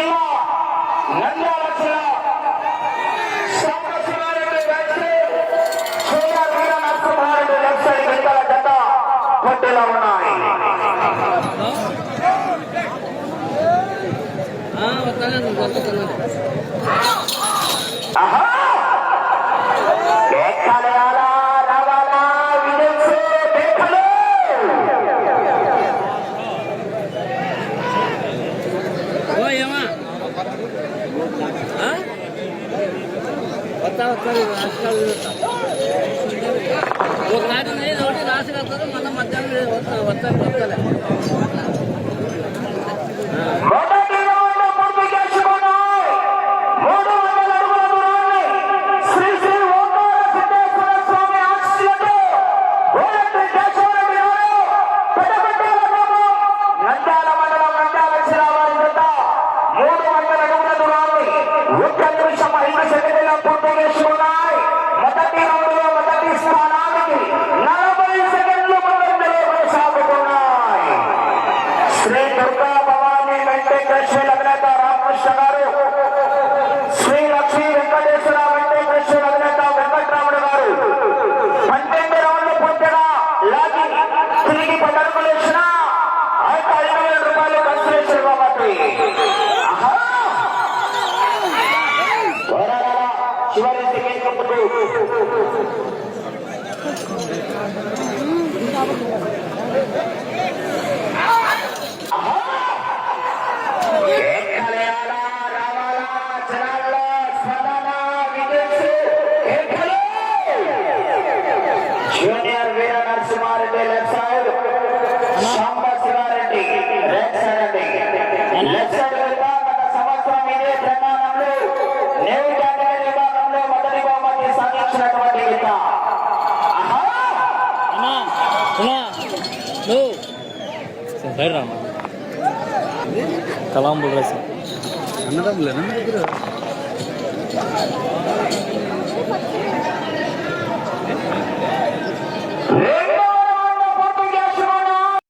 జిల్లా నంద్యాల జిల్లా సాంబశివారెడ్డి వీర Narasimha Reddy left side వెంకల జత పోటీలో ఉన్నాయి. ఒక నాటి ఒకటి రాసి కడతారు మళ్ళీ మధ్యాహ్నం వస్తారు junior Veera Narasimha Reddy left side, Sambasiva Reddy right side అండి. లెఫ్ట్ సైడ్ గత సంవత్సరం ఇదే తెలంగాణలో నేడు కేటగిరీ విభాగంలో మొదటి బహుమతి సాధించినటువంటి గీత. కలాంబుల్ రైస్ అన్నదమ్ములేనా మీ దగ్గర?